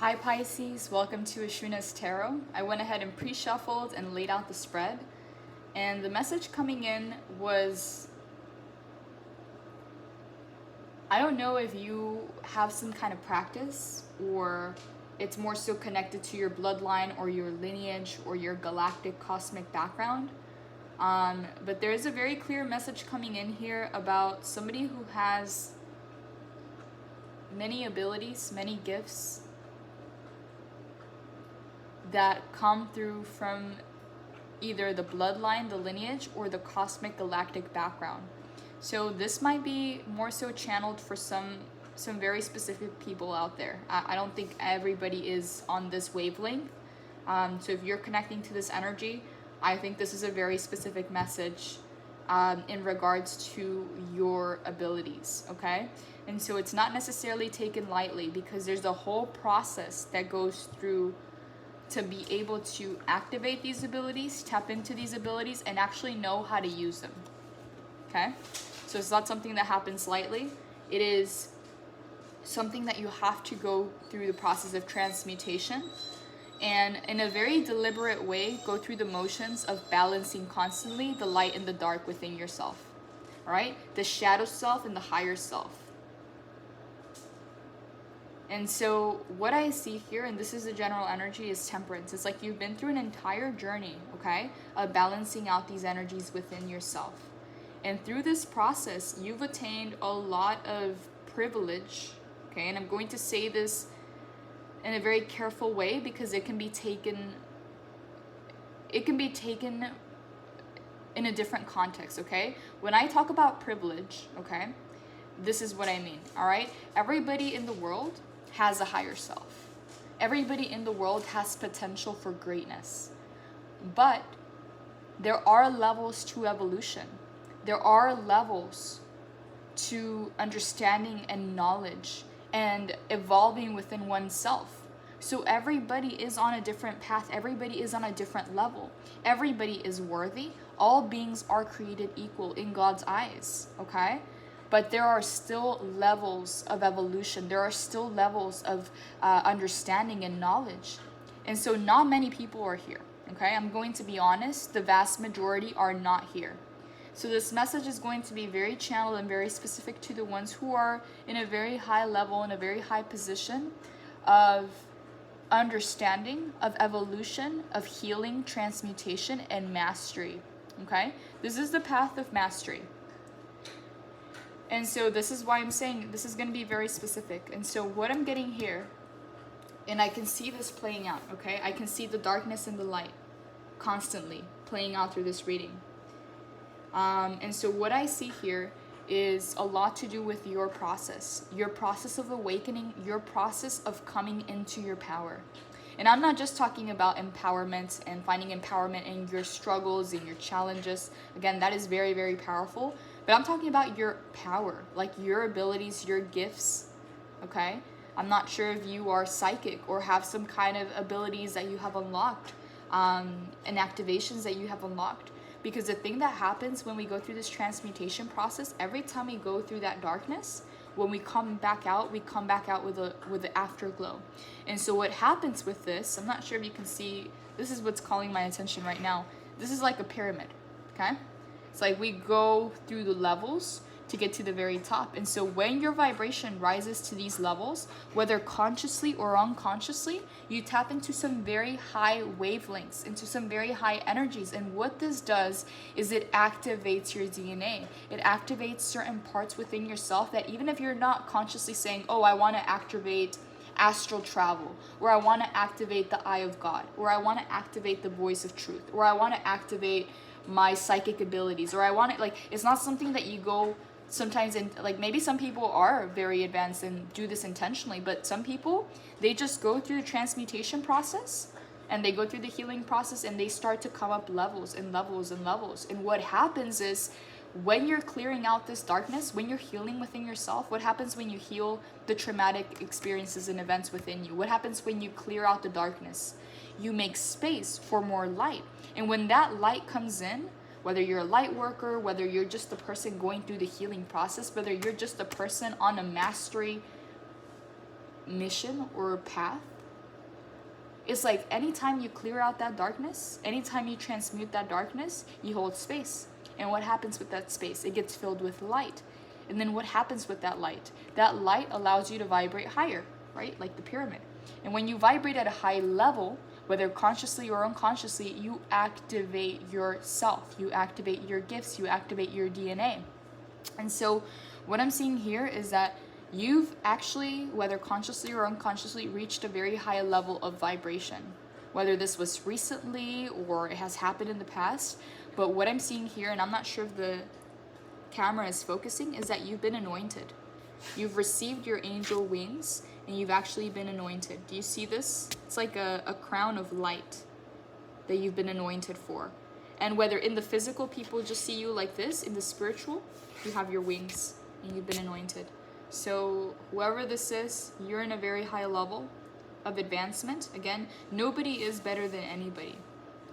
Hi Pisces, welcome to Ashuna's Tarot. I went ahead and pre-shuffled and laid out the spread. And the message coming in was, I don't know if you have some kind of practice or it's more so connected to your bloodline or your lineage or your galactic cosmic background. But there is a very clear message coming in here about somebody who has many abilities, many gifts that come through from either the bloodline, the lineage, or the cosmic galactic background. So this might be more so channeled for some very specific people out there. I don't think everybody is on this wavelength. So if you're connecting to this energy, I think this is a very specific message in regards to your abilities, okay? And so it's not necessarily taken lightly because there's a whole process that goes through to be able to activate these abilities, tap into these abilities, and actually know how to use them, okay? So it's not something that happens lightly. It is something that you have to go through the process of transmutation and in a very deliberate way, go through the motions of balancing constantly the light and the dark within yourself, all right? The shadow self and the higher self. And so what I see here, and this is the general energy, is temperance. It's like you've been through an entire journey, okay, of balancing out these energies within yourself. And through this process, you've attained a lot of privilege, okay? And I'm going to say this in a very careful way because it can be taken in a different context, okay? When I talk about privilege, okay, this is what I mean, all right? Everybody in the world has a higher self. Everybody in the world has potential for greatness. But there are levels to evolution. There are levels to understanding and knowledge and evolving within oneself. So everybody is on a different path. Everybody is on a different level. Everybody is worthy. All beings are created equal in God's eyes, okay? But there are still levels of evolution. There are still levels of understanding and knowledge. And so not many people are here, okay? I'm going to be honest, the vast majority are not here. So this message is going to be very channeled and very specific to the ones who are in a very high level, in a very high position of understanding, of evolution, of healing, transmutation, and mastery, okay? This is the path of mastery. And so this is why I'm saying this is going to be very specific. And so what I'm getting here, and I can see this playing out, okay? I can see the darkness and the light constantly playing out through this reading. And so what I see here is a lot to do with your process of awakening, your process of coming into your power. And I'm not just talking about empowerment and finding empowerment in your struggles and your challenges. Again, that is very, very powerful. But I'm talking about your power, like your abilities, your gifts, okay? I'm not sure if you are psychic or have some kind of abilities that you have unlocked and activations that you have unlocked. Because the thing that happens when we go through this transmutation process, every time we go through that darkness, when we come back out with the afterglow. And so what happens with this, I'm not sure if you can see, this is what's calling my attention right now. This is like a pyramid, okay? It's like we go through the levels to get to the very top. And so when your vibration rises to these levels, whether consciously or unconsciously, you tap into some very high wavelengths, into some very high energies. And what this does is it activates your DNA. It activates certain parts within yourself that even if you're not consciously saying, oh, I want to activate astral travel, or I want to activate the eye of God, or I want to activate the voice of truth, or I want to activate my psychic abilities, or I want it, like, it's not something that you go sometimes in, like, maybe some people are very advanced and do this intentionally, but some people, they just go through the transmutation process and they go through the healing process and they start to come up levels and levels and levels. And what happens is when you're clearing out this darkness, when you're healing within yourself, what happens when you heal the traumatic experiences and events within you? What happens when you clear out the darkness? You make space for more light. And when that light comes in, whether you're a light worker, whether you're just the person going through the healing process, whether you're just a person on a mastery mission or path, It's like anytime you clear out that darkness, anytime you transmute that darkness, you hold space. And what happens with that space? It gets filled with light. And then what happens with that light? That light allows you to vibrate higher, right? Like the pyramid. And when you vibrate at a high level, whether consciously or unconsciously, you activate yourself. You activate your gifts. You activate your DNA. And so what I'm seeing here is that you've actually, whether consciously or unconsciously, reached a very high level of vibration. Whether this was recently or it has happened in the past. But what I'm seeing here, and I'm not sure if the camera is focusing, is that you've been anointed. You've received your angel wings and you've actually been anointed. Do you see this? It's like a crown of light that you've been anointed for. And whether in the physical people just see you like this, in the spiritual, you have your wings and you've been anointed. So whoever this is, you're in a very high level of advancement. Again, nobody is better than anybody.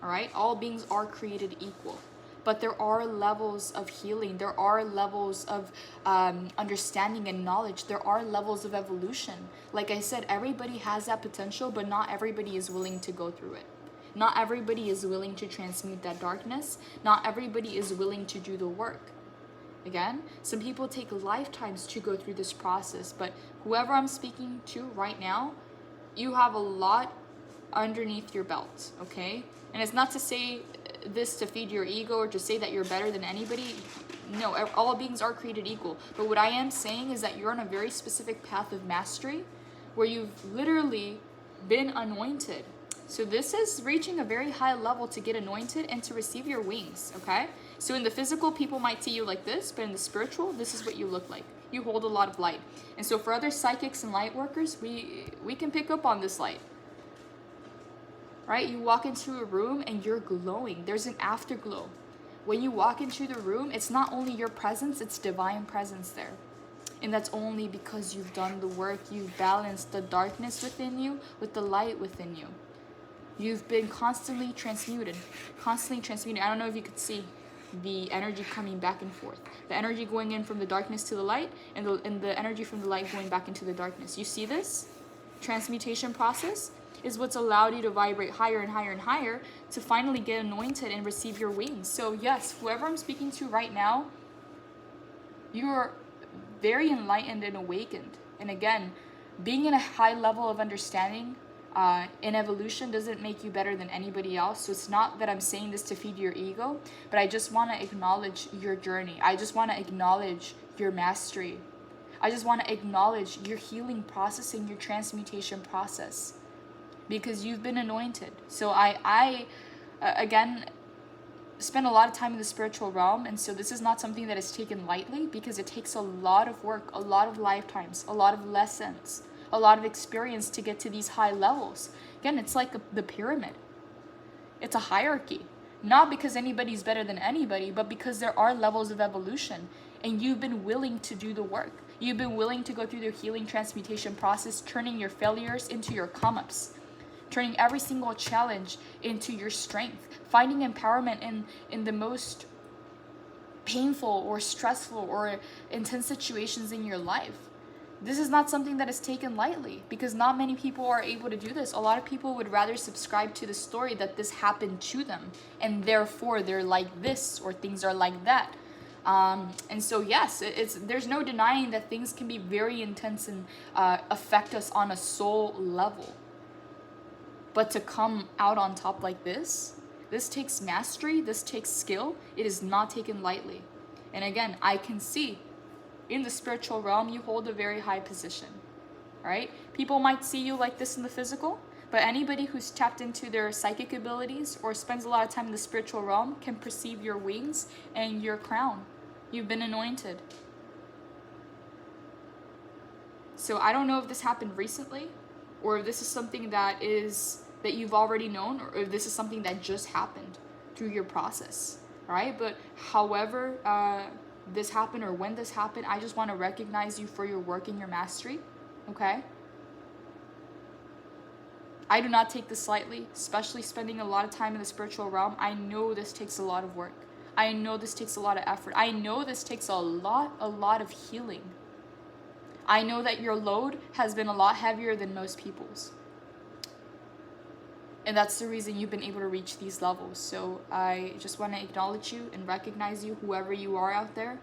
All right? All beings are created equal. But there are levels of healing. There are levels of understanding and knowledge. There are levels of evolution. Like I said, everybody has that potential, but not everybody is willing to go through it. Not everybody is willing to transmute that darkness. Not everybody is willing to do the work. Again, some people take lifetimes to go through this process, but whoever I'm speaking to right now, you have a lot underneath your belt, okay? And it's not to say this to feed your ego or to say that you're better than anybody. No, all beings are created equal. But what I am saying is that you're on a very specific path of mastery where you've literally been anointed. So this is reaching a very high level to get anointed and to receive your wings, okay? So in the physical, people might see you like this, but in the spiritual, this is what you look like. You hold a lot of light. And so for other psychics and light workers, we can pick up on this light. Right? You walk into a room and you're glowing. There's an afterglow. When you walk into the room, it's not only your presence, it's divine presence there. And that's only because you've done the work. You've balanced the darkness within you with the light within you. You've been constantly transmuted. Constantly transmuted. I don't know if you could see the energy coming back and forth. The energy going in from the darkness to the light, and the energy from the light going back into the darkness. You see this? Transmutation process is what's allowed you to vibrate higher and higher and higher to finally get anointed and receive your wings. So yes, whoever I'm speaking to right now, you're very enlightened and awakened. And again, being in a high level of understanding in evolution doesn't make you better than anybody else. So it's not that I'm saying this to feed your ego, but I just want to acknowledge your journey. I just want to acknowledge your mastery. I just want to acknowledge your healing process and your transmutation process. Because you've been anointed. So I again, spend a lot of time in the spiritual realm. And so this is not something that is taken lightly because it takes a lot of work, a lot of lifetimes, a lot of lessons, a lot of experience to get to these high levels. Again, it's like the pyramid. It's a hierarchy. Not because anybody's better than anybody, but because there are levels of evolution. And you've been willing to do the work. You've been willing to go through the healing transmutation process, turning your failures into your come-ups. Turning every single challenge into your strength, finding empowerment in the most painful or stressful or intense situations in your life. This is not something that is taken lightly because not many people are able to do this. A lot of people would rather subscribe to the story that this happened to them and therefore they're like this or things are like that. And so yes, there's no denying that things can be very intense and affect us on a soul level. But to come out on top like this takes mastery, this takes skill. It is not taken lightly. And again, I can see in the spiritual realm, you hold a very high position, right? People might see you like this in the physical, but anybody who's tapped into their psychic abilities or spends a lot of time in the spiritual realm can perceive your wings and your crown. You've been anointed. So I don't know if this happened recently, or if this is something that you've already known, or if this is something that just happened through your process, right? But however this happened or when this happened, I just want to recognize you for your work and your mastery, okay? I do not take this lightly, especially spending a lot of time in the spiritual realm. I know this takes a lot of work. I know this takes a lot of effort. I know this takes a lot of healing. I know that your load has been a lot heavier than most people's. And that's the reason you've been able to reach these levels. So I just want to acknowledge you and recognize you, whoever you are out there.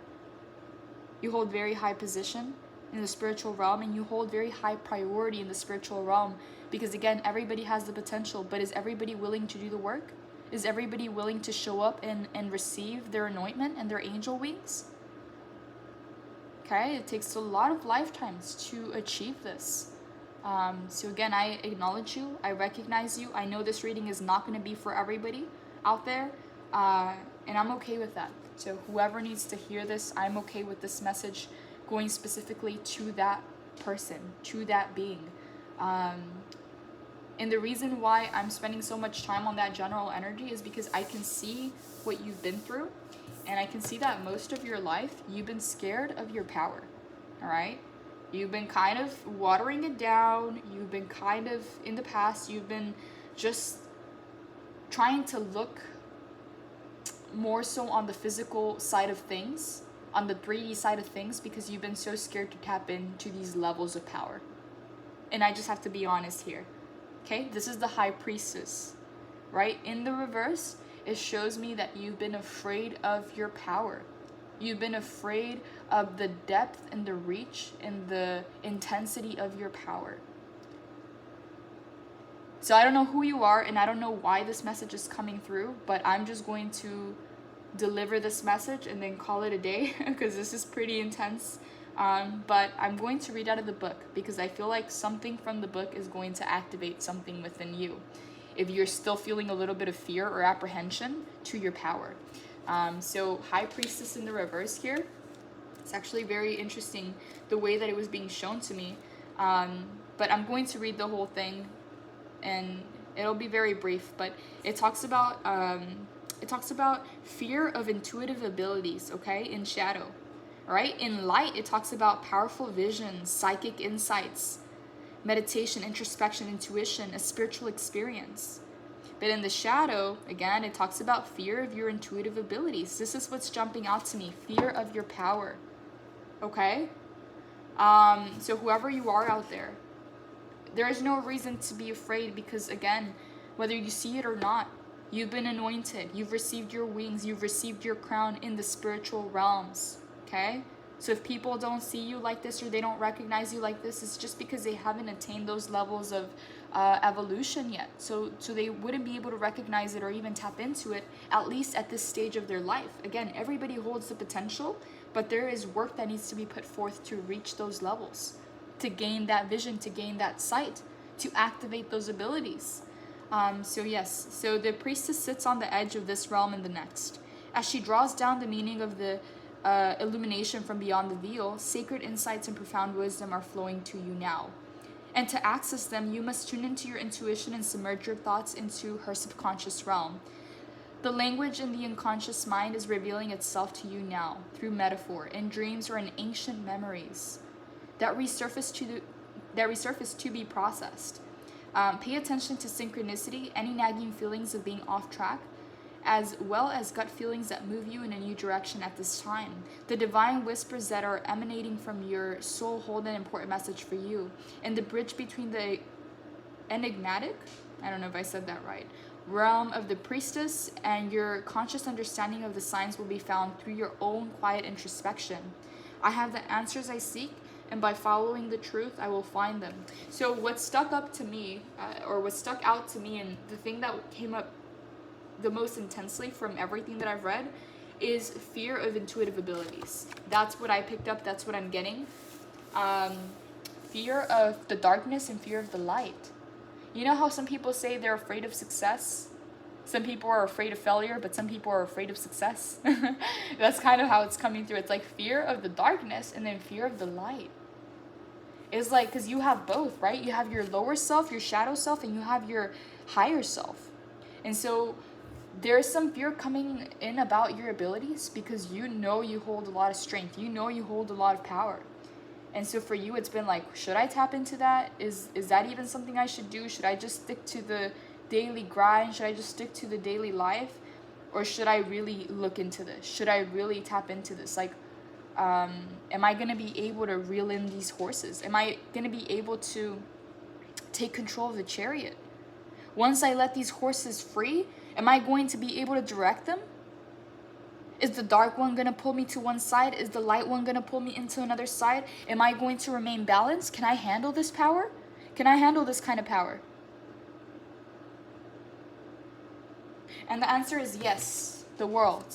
You hold very high position in the spiritual realm, and you hold very high priority in the spiritual realm, because again, everybody has the potential, but is everybody willing to do the work? Is everybody willing to show up and receive their anointment and their angel wings? Okay, it takes a lot of lifetimes to achieve this. So again, I acknowledge you, I recognize you. I know this reading is not going to be for everybody out there, and I'm okay with that. So whoever needs to hear this, I'm okay with this message going specifically to that person, to that being. And the reason why I'm spending so much time on that general energy is because I can see what you've been through, and I can see that most of your life you've been scared of your power. All right, you've been kind of watering it down. You've been kind of, in the past, you've been just trying to look more so on the physical side of things, on the 3D side of things, because you've been so scared to tap into these levels of power. And I just have to be honest here. Okay, this is the High Priestess, right? In the reverse, it shows me that you've been afraid of your power. You've been afraid of the depth and the reach and the intensity of your power. So I don't know who you are, and I don't know why this message is coming through, but I'm just going to deliver this message and then call it a day, because this is pretty intense. But I'm going to read out of the book, because I feel like something from the book is going to activate something within you if you're still feeling a little bit of fear or apprehension to your power. So High Priestess in the reverse here. It's actually very interesting the way that it was being shown to me. But I'm going to read the whole thing, and it'll be very brief, but it talks about fear of intuitive abilities, okay, in shadow. Right? In light, it talks about powerful visions, psychic insights, meditation, introspection, intuition, a spiritual experience. But in the shadow, again, it talks about fear of your intuitive abilities. This is what's jumping out to me, fear of your power. Okay? So whoever you are out there, there is no reason to be afraid, because again, whether you see it or not, you've been anointed. You've received your wings. You've received your crown in the spiritual realms. Okay? So if people don't see you like this, or they don't recognize you like this, it's just because they haven't attained those levels of evolution yet. So they wouldn't be able to recognize it or even tap into it, at least at this stage of their life. Again, everybody holds the potential, but there is work that needs to be put forth to reach those levels, to gain that vision, to gain that sight, to activate those abilities. So yes, so the priestess sits on the edge of this realm and the next. As she draws down the meaning of the illumination from beyond the veil, sacred insights and profound wisdom are flowing to you now. And to access them, you must tune into your intuition and submerge your thoughts into her subconscious realm. The language in the unconscious mind is revealing itself to you now, through metaphor, in dreams, or in ancient memories that resurface to be processed. Pay attention to synchronicity, any nagging feelings of being off track, as well as gut feelings that move you in a new direction at this time. The divine whispers that are emanating from your soul hold an important message for you. And the bridge between the enigmatic, I don't know if I said that right, realm of the priestess and your conscious understanding of the signs will be found through your own quiet introspection. I have the answers I seek, and by following the truth, I will find them. So what stuck up to me, or what stuck out to me, and the thing that came up the most intensely from everything that I've read, is fear of intuitive abilities. That's what I picked up. That's what I'm getting. Fear of the darkness and fear of the light. You know how some people say they're afraid of success? Some people are afraid of failure, but some people are afraid of success. That's kind of how it's coming through. It's like fear of the darkness and then fear of the light. It's like, because you have both, right? You have your lower self, your shadow self, and you have your higher self. And so there's some fear coming in about your abilities, because you know you hold a lot of strength. You know you hold a lot of power. And so for you, it's been like, should I tap into that? Is that even something I should do? Should I just stick to the daily grind? Should I just stick to the daily life? Or should I really look into this? Should I really tap into this? Like, am I going to be able to reel in these horses? Am I going to be able to take control of the chariot? Once I let these horses free, am I going to be able to direct them? Is the dark one going to pull me to one side? Is the light one going to pull me into another side? Am I going to remain balanced? Can I handle this power? Can I handle this kind of power? And the answer is yes, the world.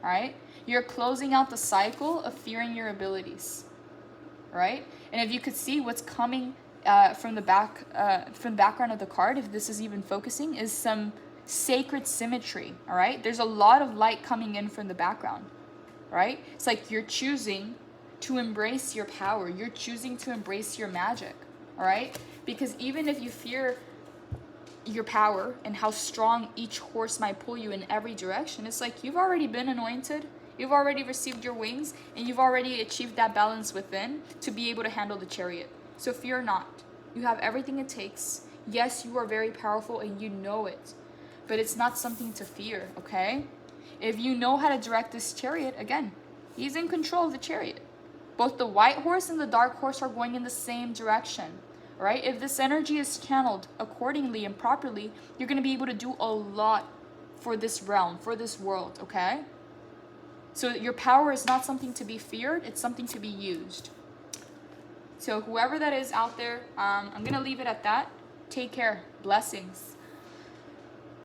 All right? You're closing out the cycle of fearing your abilities. Right? And if you could see what's coming from the background of the card, if this is even focusing, is some sacred symmetry. All right, there's a lot of light coming in from the background. Right? It's like you're choosing to embrace your power. You're choosing to embrace your magic. All right, because even if you fear your power and how strong each horse might pull you in every direction, it's like you've already been anointed. You've already received your wings, and you've already achieved that balance within to be able to handle the chariot. So fear not. You have everything it takes. Yes, you are very powerful and you know it, but it's not something to fear, okay? If you know how to direct this chariot, again, he's in control of the chariot. Both the white horse and the dark horse are going in the same direction, right? If this energy is channeled accordingly and properly, you're going to be able to do a lot for this realm, for this world, okay? So your power is not something to be feared, it's something to be used. So whoever that is out there, I'm going to leave it at that. Take care. Blessings.